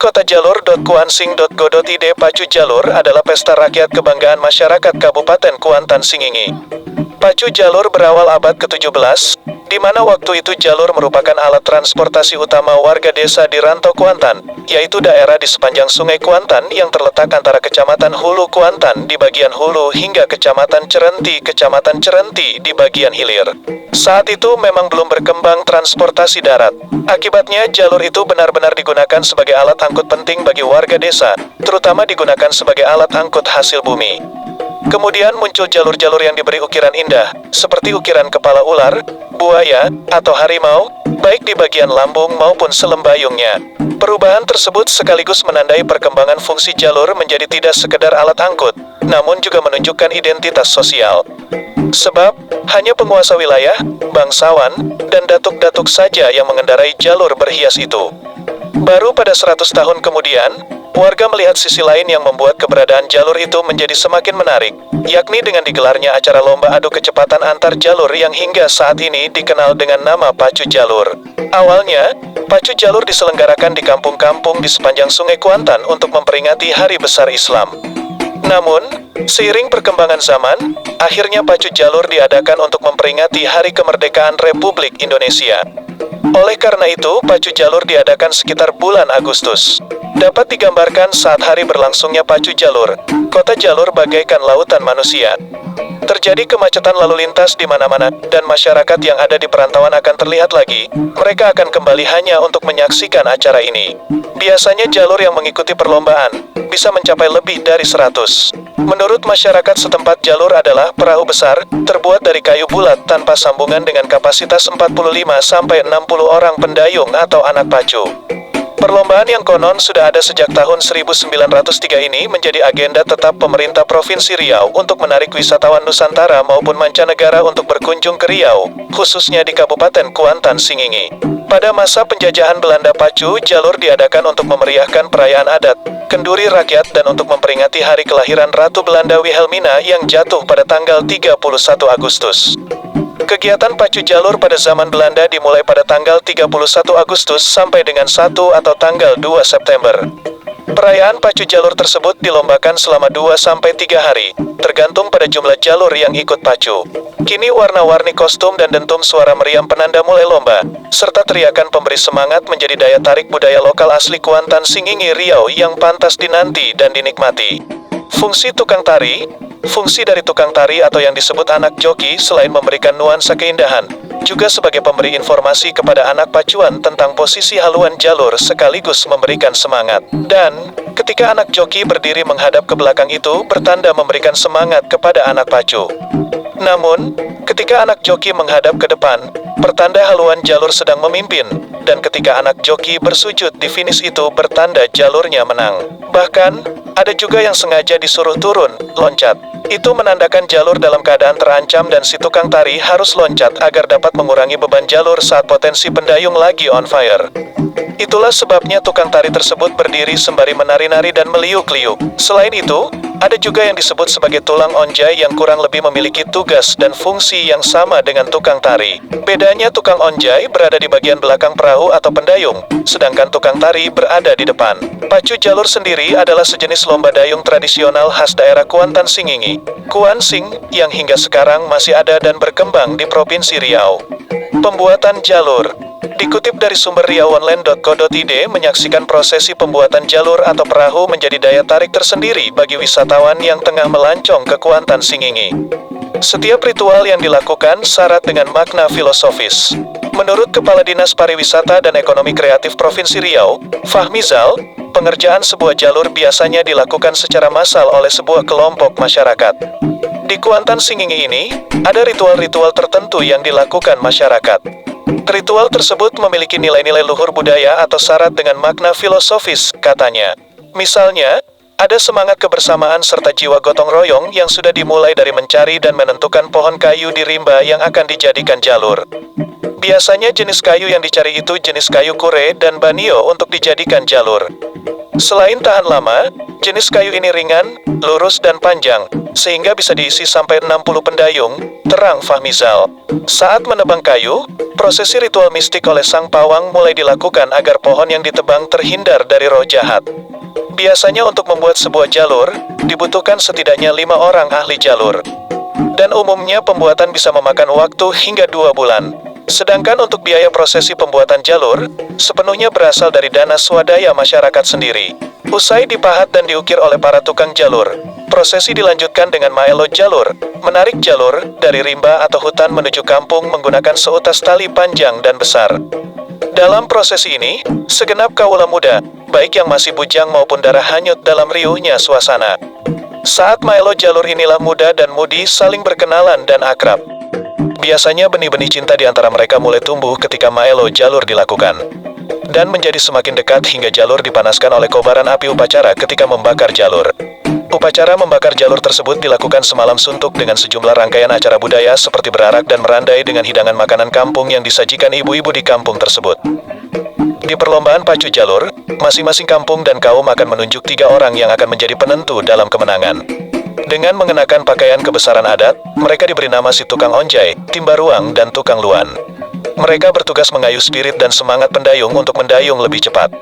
Kota Jalur.Kuansing.go.id. Pacu Jalur adalah pesta rakyat kebanggaan masyarakat Kabupaten Kuantan Singingi. Pacu Jalur berawal abad ke-17, di mana waktu itu jalur merupakan alat transportasi utama warga desa di Rantau Kuantan, yaitu daerah di sepanjang Sungai Kuantan yang terletak antara Kecamatan Hulu Kuantan di bagian hulu hingga Kecamatan Cerenti di bagian hilir. Saat itu memang belum berkembang transportasi darat. Akibatnya jalur itu benar-benar digunakan sebagai alat angkut penting bagi warga desa, terutama digunakan sebagai alat angkut hasil bumi. Kemudian muncul jalur-jalur yang diberi ukiran indah, seperti ukiran kepala ular, buaya, atau harimau, baik di bagian lambung maupun selembayungnya. Perubahan tersebut sekaligus menandai perkembangan fungsi jalur menjadi tidak sekedar alat angkut, namun juga menunjukkan identitas sosial. Sebab, hanya penguasa wilayah, bangsawan, dan datuk-datuk saja yang mengendarai jalur berhias itu. Baru pada 100 tahun kemudian, warga melihat sisi lain yang membuat keberadaan jalur itu menjadi semakin menarik, yakni dengan digelarnya acara lomba adu kecepatan antar jalur yang hingga saat ini dikenal dengan nama Pacu Jalur. Awalnya, Pacu Jalur diselenggarakan di kampung-kampung di sepanjang Sungai Kuantan untuk memperingati Hari Besar Islam. Namun, seiring perkembangan zaman, akhirnya Pacu Jalur diadakan untuk memperingati Hari Kemerdekaan Republik Indonesia. Oleh karena itu, Pacu Jalur diadakan sekitar bulan Agustus. Dapat digambarkan saat hari berlangsungnya Pacu Jalur, kota Jalur bagaikan lautan manusia. Terjadi kemacetan lalu lintas di mana-mana, dan masyarakat yang ada di perantauan akan terlihat lagi. Mereka akan kembali hanya untuk menyaksikan acara ini. Biasanya jalur yang mengikuti perlombaan bisa mencapai lebih dari 100. Menurut masyarakat setempat, jalur adalah perahu besar, terbuat dari kayu bulat tanpa sambungan dengan kapasitas 45-60 orang pendayung atau anak pacu. Perlombaan yang konon sudah ada sejak tahun 1903 ini menjadi agenda tetap pemerintah Provinsi Riau untuk menarik wisatawan Nusantara maupun mancanegara untuk berkunjung ke Riau, khususnya di Kabupaten Kuantan Singingi. Pada masa penjajahan Belanda, Pacu Jalur diadakan untuk memeriahkan perayaan adat, kenduri rakyat dan untuk memperingati hari kelahiran Ratu Belanda Wilhelmina yang jatuh pada tanggal 31 Agustus. Kegiatan Pacu Jalur pada zaman Belanda dimulai pada tanggal 31 Agustus sampai dengan 1 atau tanggal 2 September. Perayaan Pacu Jalur tersebut dilombakan selama 2-3 hari, tergantung pada jumlah jalur yang ikut pacu. Kini warna-warni kostum dan dentum suara meriam penanda mulai lomba, serta teriakan pemberi semangat menjadi daya tarik budaya lokal asli Kuantan Singingi Riau yang pantas dinanti dan dinikmati. Fungsi tukang dari tukang tari atau yang disebut anak joki selain memberikan nuansa keindahan, juga sebagai pemberi informasi kepada anak pacuan tentang posisi haluan jalur sekaligus memberikan semangat. Dan, ketika anak joki berdiri menghadap ke belakang itu bertanda memberikan semangat kepada anak pacu. Namun, ketika anak joki menghadap ke depan, pertanda haluan jalur sedang memimpin, dan ketika anak joki bersujud di finish itu bertanda jalurnya menang. Bahkan, ada juga yang sengaja disuruh turun, loncat. Itu menandakan jalur dalam keadaan terancam dan si tukang tari harus loncat agar dapat mengurangi beban jalur saat potensi pendayung lagi on fire. Itulah sebabnya tukang tari tersebut berdiri sembari menari-nari dan meliuk-liuk. Selain itu, ada juga yang disebut sebagai tulang onjai yang kurang lebih memiliki tugas dan fungsi yang sama dengan tukang tari. Bedanya tukang onjai berada di bagian belakang perahu atau pendayung, sedangkan tukang tari berada di depan. Pacu Jalur sendiri adalah sejenis lomba dayung tradisional khas daerah Kuantan Singingi, Kuansing, yang hingga sekarang masih ada dan berkembang di Provinsi Riau. Pembuatan jalur. Dikutip dari sumber riauonline.co.id, menyaksikan prosesi pembuatan jalur atau perahu menjadi daya tarik tersendiri bagi wisatawan yang tengah melancong ke Kuantan Singingi. Setiap ritual yang dilakukan syarat dengan makna filosofis. Menurut Kepala Dinas Pariwisata dan Ekonomi Kreatif Provinsi Riau, Fahmizal, pengerjaan sebuah jalur biasanya dilakukan secara massal oleh sebuah kelompok masyarakat. Di Kuantan Singingi ini, ada ritual-ritual tertentu yang dilakukan masyarakat. Ritual tersebut memiliki nilai-nilai luhur budaya atau syarat dengan makna filosofis, katanya. Misalnya, ada semangat kebersamaan serta jiwa gotong royong yang sudah dimulai dari mencari dan menentukan pohon kayu di rimba yang akan dijadikan jalur. Biasanya jenis kayu yang dicari itu jenis kayu kure dan banio untuk dijadikan jalur. Selain tahan lama, jenis kayu ini ringan, lurus dan panjang, sehingga bisa diisi sampai 60 pendayung, terang Fahmizal. Saat menebang kayu, prosesi ritual mistik oleh sang pawang mulai dilakukan agar pohon yang ditebang terhindar dari roh jahat. Biasanya untuk membuat sebuah jalur, dibutuhkan setidaknya 5 orang ahli jalur. Dan umumnya pembuatan bisa memakan waktu hingga 2 bulan. Sedangkan untuk biaya prosesi pembuatan jalur, sepenuhnya berasal dari dana swadaya masyarakat sendiri. Usai dipahat dan diukir oleh para tukang jalur, prosesi dilanjutkan dengan maelo jalur, menarik jalur dari rimba atau hutan menuju kampung menggunakan seutas tali panjang dan besar. Dalam prosesi ini, segenap kawula muda, baik yang masih bujang maupun darah hanyut dalam riuhnya suasana. Saat maelo jalur inilah muda dan mudi saling berkenalan dan akrab. Biasanya benih-benih cinta di antara mereka mulai tumbuh ketika maelo jalur dilakukan. Dan menjadi semakin dekat hingga jalur dipanaskan oleh kobaran api upacara ketika membakar jalur. Upacara membakar jalur tersebut dilakukan semalam suntuk dengan sejumlah rangkaian acara budaya seperti berarak dan merandai dengan hidangan makanan kampung yang disajikan ibu-ibu di kampung tersebut. Di perlombaan pacu jalur, masing-masing kampung dan kaum akan menunjuk 3 orang yang akan menjadi penentu dalam kemenangan. Dengan mengenakan pakaian kebesaran adat, mereka diberi nama si tukang onjai, timbaruang, dan tukang luan. Mereka bertugas mengayuh spirit dan semangat pendayung untuk mendayung lebih cepat.